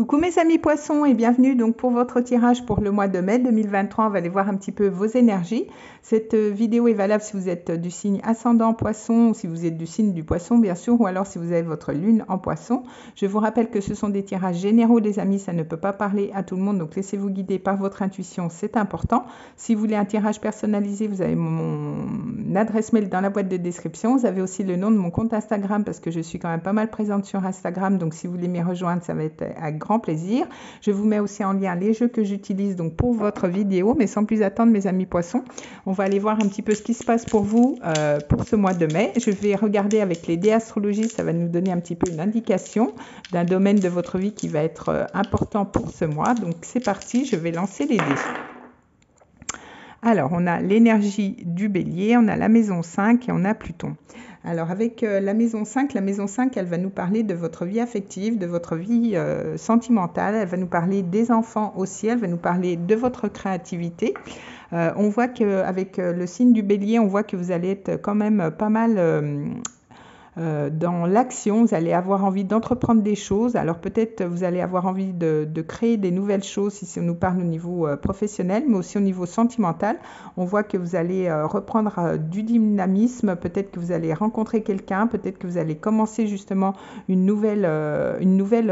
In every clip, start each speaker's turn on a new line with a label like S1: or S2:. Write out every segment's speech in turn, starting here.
S1: Coucou mes amis poissons et bienvenue donc pour votre tirage pour le mois de mai 2023. On va aller voir un petit peu vos énergies. Cette vidéo est valable si vous êtes du signe ascendant poisson, ou si vous êtes du signe du poisson bien sûr, ou alors si vous avez votre lune en poisson. Je vous rappelle que ce sont des tirages généraux les amis, ça ne peut pas parler à tout le monde, donc laissez-vous guider par votre intuition, c'est important. Si vous voulez un tirage personnalisé, vous avez mon adresse mail dans la boîte de description. Vous avez aussi le nom de mon compte Instagram parce que je suis quand même pas mal présente sur Instagram, donc si vous voulez m'y rejoindre, ça va être avec grand plaisir. Je vous mets aussi en lien les jeux que j'utilise donc pour votre vidéo, mais sans plus attendre mes amis poissons, on va aller voir un petit peu ce qui se passe pour vous pour ce mois de mai. Je vais regarder avec les dés astrologie, ça va nous donner un petit peu une indication d'un domaine de votre vie qui va être important pour ce mois. Donc c'est parti, je vais lancer les dés. Alors, on a l'énergie du bélier, on a la maison 5 et on a Pluton. Alors, avec la maison 5, elle va nous parler de votre vie affective, de votre vie sentimentale. Elle va nous parler des enfants aussi, elle va nous parler de votre créativité. On voit qu'avec le signe du bélier, on voit que vous allez être quand même pas mal... dans l'action, vous allez avoir envie d'entreprendre des choses. Alors peut-être vous allez avoir envie de créer des nouvelles choses si on nous parle au niveau professionnel, mais aussi au niveau sentimental. On voit que vous allez reprendre du dynamisme, peut-être que vous allez rencontrer quelqu'un, peut-être que vous allez commencer justement une nouvelle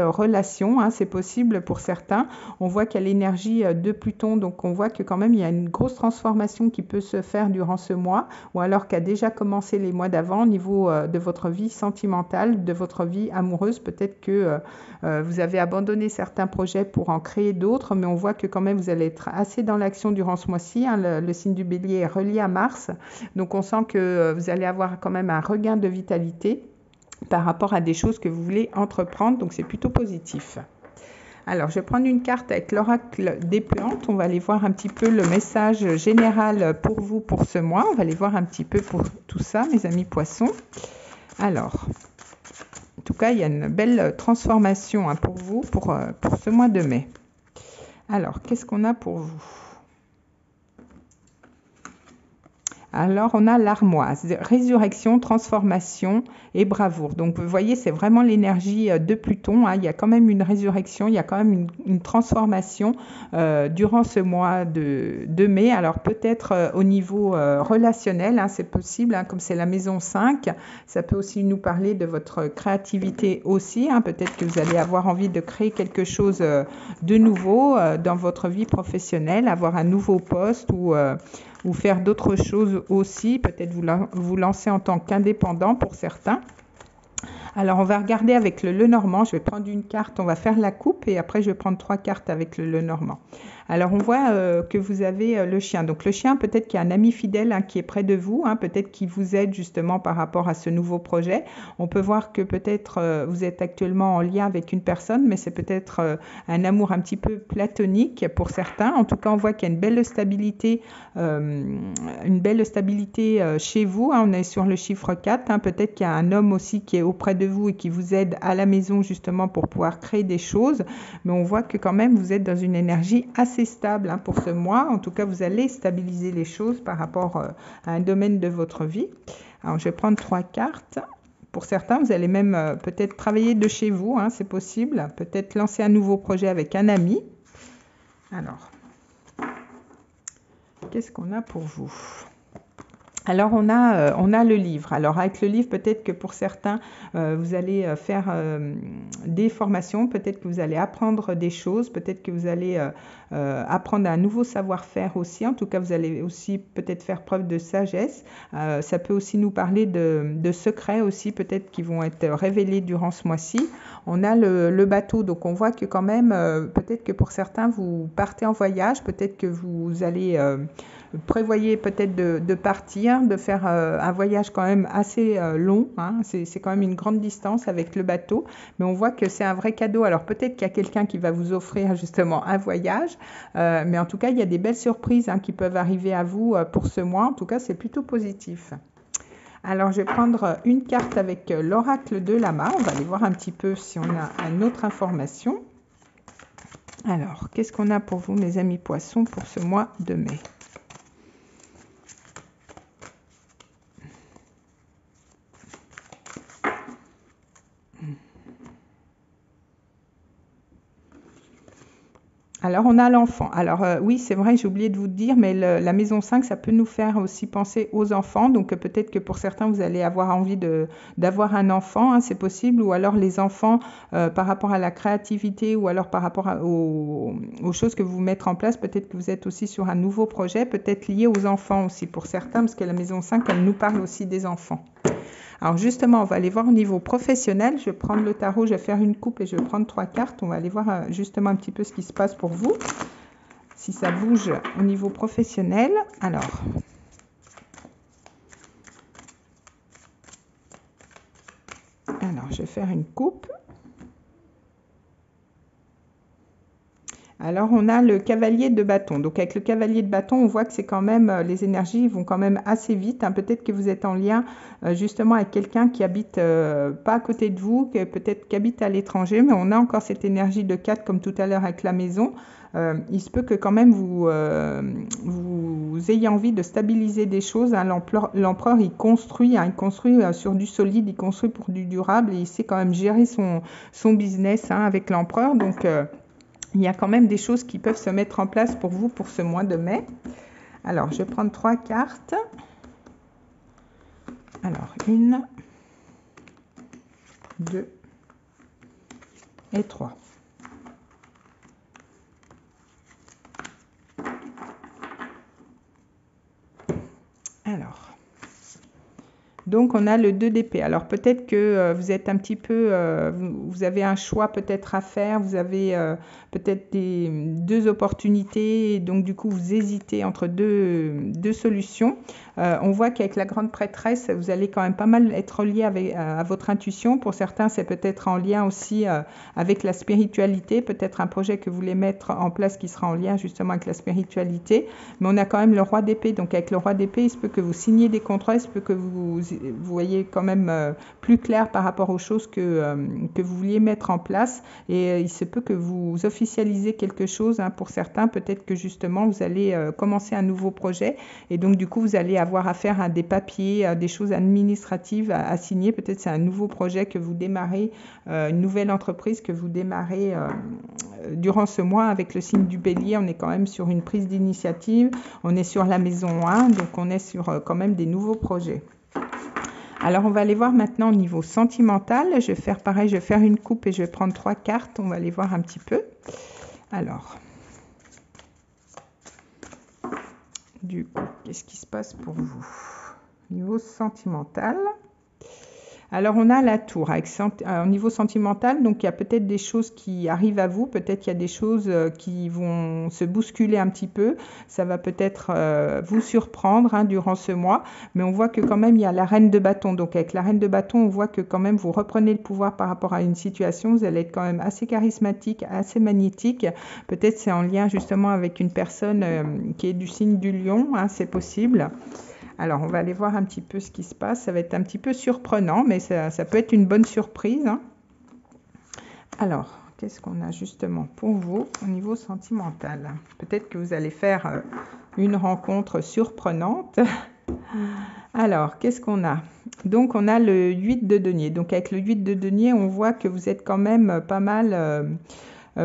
S1: relation, hein, c'est possible pour certains. On voit qu'il y a l'énergie de Pluton, donc on voit que quand même il y a une grosse transformation qui peut se faire durant ce mois, ou alors qu'a déjà commencé les mois d'avant au niveau de votre vie sentimentale, de votre vie amoureuse. Peut-être que vous avez abandonné certains projets pour en créer d'autres, mais on voit que quand même vous allez être assez dans l'action durant ce mois-ci, hein. Le signe du bélier est relié à Mars, donc on sent que vous allez avoir quand même un regain de vitalité par rapport à des choses que vous voulez entreprendre, donc c'est plutôt positif. Alors, je vais prendre une carte avec l'oracle des plantes. On va aller voir un petit peu le message général pour vous pour ce mois. On va aller voir un petit peu pour tout ça, mes amis poissons. Alors, en tout cas, il y a une belle transformation hein, pour vous pour ce mois de mai. Alors, qu'est-ce qu'on a pour vous ? Alors, on a l'armoise, résurrection, transformation et bravoure. Donc, vous voyez, c'est vraiment l'énergie de Pluton. Hein. Il y a quand même une résurrection, il y a quand même une transformation durant ce mois de mai. Alors, peut-être au niveau relationnel, hein, c'est possible, hein, comme c'est la maison 5. Ça peut aussi nous parler de votre créativité aussi. Hein. Peut-être que vous allez avoir envie de créer quelque chose de nouveau dans votre vie professionnelle, avoir un nouveau poste ou faire d'autres choses aussi, peut-être vous lancer en tant qu'indépendant pour certains. Alors, on va regarder avec le Lenormand. Je vais prendre une carte, on va faire la coupe et après, je vais prendre 3 cartes avec le Lenormand. Alors, on voit que vous avez le chien. Donc, le chien, peut-être qu'il y a un ami fidèle hein, qui est près de vous, hein, peut-être qu'il vous aide justement par rapport à ce nouveau projet. On peut voir que peut-être vous êtes actuellement en lien avec une personne, mais c'est peut-être un amour un petit peu platonique pour certains. En tout cas, on voit qu'il y a une belle stabilité chez vous. Hein. On est sur le chiffre 4. Hein. Peut-être qu'il y a un homme aussi qui est auprès de vous et qui vous aide à la maison justement pour pouvoir créer des choses. Mais on voit que quand même, vous êtes dans une énergie assez stable hein, pour ce mois. En tout cas, vous allez stabiliser les choses par rapport à un domaine de votre vie. Alors, je vais prendre 3 cartes. Pour certains, vous allez même peut-être travailler de chez vous, hein, c'est possible. Peut-être lancer un nouveau projet avec un ami. Alors, qu'est-ce qu'on a pour vous ? Alors, on a le livre. Alors, avec le livre, peut-être que pour certains, vous allez faire des formations, peut-être que vous allez apprendre des choses, peut-être que vous allez apprendre un nouveau savoir-faire aussi. En tout cas, vous allez aussi peut-être faire preuve de sagesse. Ça peut aussi nous parler de secrets aussi, peut-être qui vont être révélés durant ce mois-ci. On a le bateau, donc on voit que quand même, peut-être que pour certains, vous partez en voyage, peut-être que vous allez... prévoyez peut-être de partir, de faire un voyage quand même assez long. Hein. C'est quand même une grande distance avec le bateau. Mais on voit que c'est un vrai cadeau. Alors peut-être qu'il y a quelqu'un qui va vous offrir justement un voyage. Mais en tout cas, il y a des belles surprises hein, qui peuvent arriver à vous pour ce mois. En tout cas, c'est plutôt positif. Alors, je vais prendre une carte avec l'oracle de Lama. On va aller voir un petit peu si on a une autre information. Alors, qu'est-ce qu'on a pour vous, mes amis poissons, pour ce mois de mai ? Alors, on a l'enfant. Alors, oui, c'est vrai, j'ai oublié de vous dire, mais la maison 5, ça peut nous faire aussi penser aux enfants. Donc, peut-être que pour certains, vous allez avoir envie d'avoir un enfant, hein, c'est possible. Ou alors, les enfants, par rapport à la créativité ou alors par rapport aux choses que vous mettez en place, peut-être que vous êtes aussi sur un nouveau projet, peut-être lié aux enfants aussi pour certains, parce que la maison 5, elle nous parle aussi des enfants. Alors justement, on va aller voir au niveau professionnel. Je vais prendre le tarot, je vais faire une coupe et je vais prendre 3 cartes. On va aller voir justement un petit peu ce qui se passe pour vous, si ça bouge au niveau professionnel. Alors, je vais faire une coupe. Alors, on a le cavalier de bâton. Donc, avec le cavalier de bâton, on voit que c'est quand même, les énergies vont quand même assez vite, hein. Peut-être que vous êtes en lien justement avec quelqu'un qui habite pas à côté de vous, peut-être qui habite à l'étranger, mais on a encore cette énergie de 4 comme tout à l'heure avec la maison. Il se peut que quand même vous ayez envie de stabiliser des choses, hein. L'empereur, il construit, hein, il construit sur du solide, il construit pour du durable et il sait quand même gérer son business, hein, avec l'empereur. Donc, il y a quand même des choses qui peuvent se mettre en place pour vous pour ce mois de mai. Alors, je vais prendre 3 cartes. Alors, 1, 2 et 3. Alors, donc on a le 2 d'épée. Alors peut-être que vous êtes un petit peu, vous avez un choix peut-être à faire, vous avez peut-être deux opportunités, et donc du coup vous hésitez entre deux solutions. On voit qu'avec la grande prêtresse, vous allez quand même pas mal être lié à votre intuition. Pour certains, c'est peut-être en lien aussi avec la spiritualité, peut-être un projet que vous voulez mettre en place qui sera en lien justement avec la spiritualité. Mais on a quand même le roi d'épée. Donc avec le roi d'épée, il se peut que vous signiez des contrats, il se peut que vous voyez quand même plus clair par rapport aux choses que vous vouliez mettre en place. Et il se peut que vous officialisez quelque chose, hein, pour certains. Peut-être que justement, vous allez commencer un nouveau projet. Et donc, du coup, vous allez avoir affaire à des papiers, des choses administratives à signer. Peut-être c'est un nouveau projet que vous démarrez, une nouvelle entreprise que vous démarrez durant ce mois avec le signe du bélier. On est quand même sur une prise d'initiative. On est sur la maison 1, donc on est sur quand même des nouveaux projets. Alors, on va aller voir maintenant au niveau sentimental. Je vais faire pareil, je vais faire une coupe et je vais prendre 3 cartes. On va aller voir un petit peu. Alors, du coup, qu'est-ce qui se passe pour vous? Niveau sentimental. Alors, on a la tour au niveau sentimental. Donc, il y a peut-être des choses qui arrivent à vous. Peut-être qu'il y a des choses qui vont se bousculer un petit peu. Ça va peut-être vous surprendre, hein, durant ce mois. Mais on voit que quand même, il y a la reine de bâton. Donc, avec la reine de bâton, on voit que quand même, vous reprenez le pouvoir par rapport à une situation. Vous allez être quand même assez charismatique, assez magnétique. Peut-être c'est en lien justement avec une personne qui est du signe du lion, hein, c'est possible. Alors, on va aller voir un petit peu ce qui se passe. Ça va être un petit peu surprenant, mais ça peut être une bonne surprise, hein. Alors, qu'est-ce qu'on a justement pour vous au niveau sentimental? Peut-être que vous allez faire une rencontre surprenante. Alors, qu'est-ce qu'on a? Donc, on a le 8 de denier. Donc, avec le 8 de denier, on voit que vous êtes quand même pas mal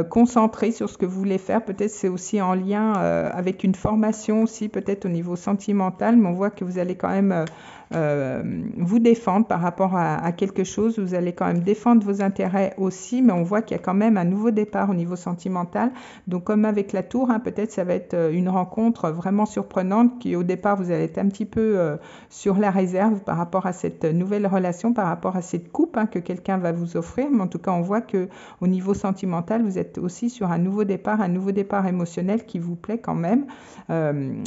S1: concentré sur ce que vous voulez faire. Peut-être c'est aussi en lien avec une formation aussi, peut-être au niveau sentimental, mais on voit que vous allez quand même vous défendre par rapport à quelque chose. Vous allez quand même défendre vos intérêts aussi, mais on voit qu'il y a quand même un nouveau départ au niveau sentimental. Donc comme avec la tour, hein, peut-être ça va être une rencontre vraiment surprenante qui au départ vous allez être un petit peu sur la réserve par rapport à cette nouvelle relation, par rapport à cette coupe, hein, que quelqu'un va vous offrir. Mais en tout cas, on voit que au niveau sentimental, vous êtes aussi sur un nouveau départ émotionnel qui vous plaît quand même,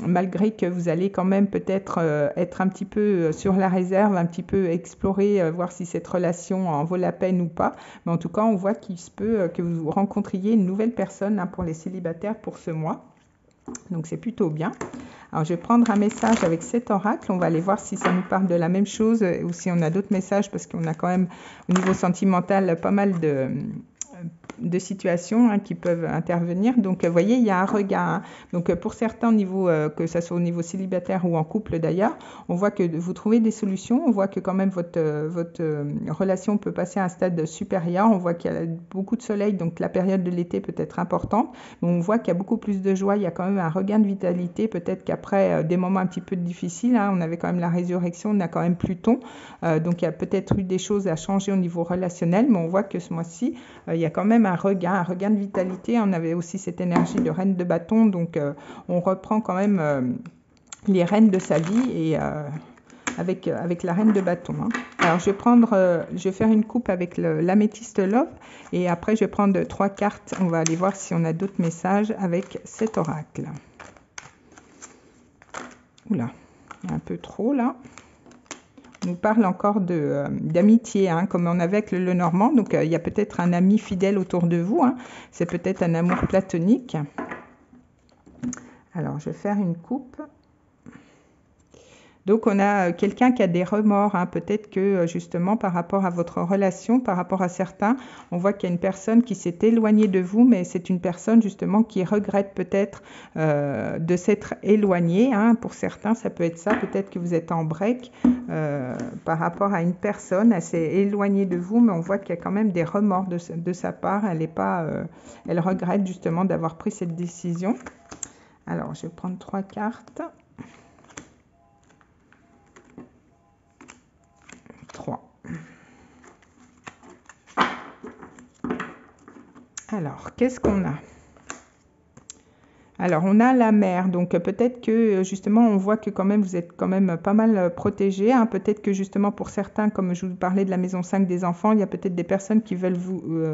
S1: malgré que vous allez quand même peut-être être un petit peu sur la réserve, un petit peu explorer, voir si cette relation en vaut la peine ou pas. Mais en tout cas, on voit qu'il se peut que vous rencontriez une nouvelle personne, hein, pour les célibataires pour ce mois. Donc, c'est plutôt bien. Alors, je vais prendre un message avec cet oracle. On va aller voir si ça nous parle de la même chose ou si on a d'autres messages, parce qu'on a quand même, au niveau sentimental, pas mal de situations hein, qui peuvent intervenir. Donc, vous voyez, il y a un regain. Hein. Donc, pour certains, au niveau, que ce soit au niveau célibataire ou en couple d'ailleurs, on voit que vous trouvez des solutions. On voit que quand même votre relation peut passer à un stade supérieur. On voit qu'il y a beaucoup de soleil, donc la période de l'été peut être importante. Mais on voit qu'il y a beaucoup plus de joie. Il y a quand même un regain de vitalité. Peut-être qu'après des moments un petit peu difficiles, hein, on avait quand même la résurrection, on a quand même Pluton. Donc, il y a peut-être eu des choses à changer au niveau relationnel, mais on voit que ce mois-ci, il y a quand même un regain de vitalité. On avait aussi cette énergie de reine de bâton, donc on reprend quand même les rênes de sa vie et avec la reine de bâton. Hein. Alors je vais faire une coupe avec l'améthyste love et après je vais prendre 3 cartes. On va aller voir si on a d'autres messages avec cet oracle. Oula, il y a un peu trop là. On nous parle encore d'amitié, hein, comme on avait avec le Lenormand. Donc, il y a peut-être un ami fidèle autour de vous. Hein. C'est peut-être un amour platonique. Alors, je vais faire une coupe. Donc, on a quelqu'un qui a des remords. Hein. Peut-être que, justement, par rapport à votre relation, par rapport à certains, on voit qu'il y a une personne qui s'est éloignée de vous, mais c'est une personne, justement, qui regrette peut-être de s'être éloignée. Hein. Pour certains, ça peut être ça. Peut-être que vous êtes en break par rapport à une personne. Elle s'est éloignée de vous, mais on voit qu'il y a quand même des remords de sa part. Elle regrette, justement, d'avoir pris cette décision. Alors, je vais prendre 3 cartes. 3. Alors, qu'est-ce qu'on a? Alors, on a la mer, donc peut-être que justement, on voit que quand même, vous êtes quand même pas mal protégé. Hein. Peut-être que justement, pour certains, comme je vous parlais de la maison 5 des enfants, il y a peut-être des personnes qui veulent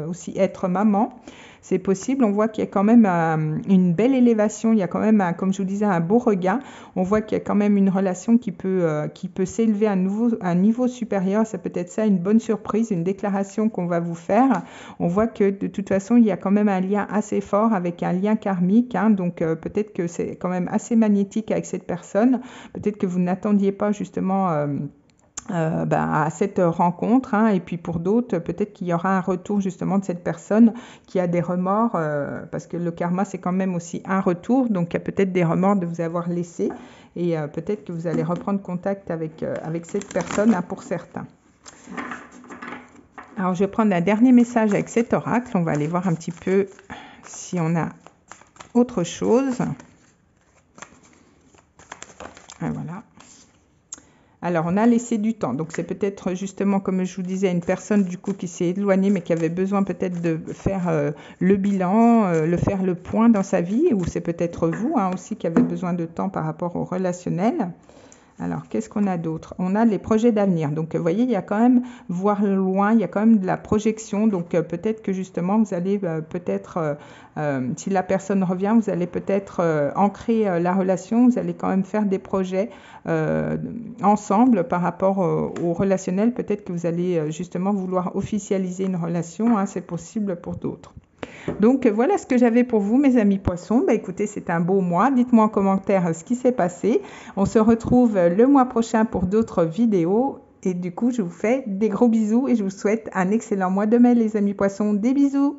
S1: aussi être maman. C'est possible, on voit qu'il y a quand même une belle élévation, il y a quand même, comme je vous disais, un beau regain. On voit qu'il y a quand même une relation qui peut s'élever à un niveau supérieur. Ça peut être ça, une bonne surprise, une déclaration qu'on va vous faire. On voit que de toute façon, il y a quand même un lien assez fort avec un lien karmique. Hein, donc peut-être que c'est quand même assez magnétique avec cette personne. Peut-être que vous n'attendiez pas justement... à cette rencontre, hein, et puis pour d'autres, peut-être qu'il y aura un retour justement de cette personne qui a des remords, parce que le karma c'est quand même aussi un retour, donc il y a peut-être des remords de vous avoir laissé, et peut-être que vous allez reprendre contact avec cette personne, hein, pour certains. Alors je vais prendre un dernier message avec cet oracle, on va aller voir un petit peu si on a autre chose. Et voilà. Alors, on a laissé du temps. Donc, c'est peut-être justement, comme je vous disais, une personne du coup qui s'est éloignée, mais qui avait besoin peut-être de faire le bilan, faire le point dans sa vie, ou c'est peut-être vous hein, aussi qui avez besoin de temps par rapport au relationnel. Alors, qu'est-ce qu'on a d'autre? On a les projets d'avenir. Donc, vous voyez, il y a quand même voir loin, il y a quand même de la projection. Donc, peut-être que justement, vous allez peut-être, si la personne revient, vous allez peut-être ancrer la relation. Vous allez quand même faire des projets ensemble par rapport au relationnel. Peut-être que vous allez justement vouloir officialiser une relation. Hein, c'est possible pour d'autres. Donc voilà ce que j'avais pour vous mes amis poissons. Écoutez, c'est un beau mois. Dites-moi en commentaire ce qui s'est passé. On se retrouve le mois prochain pour d'autres vidéos. Et du coup, je vous fais des gros bisous et je vous souhaite un excellent mois de mai les amis poissons. Des bisous!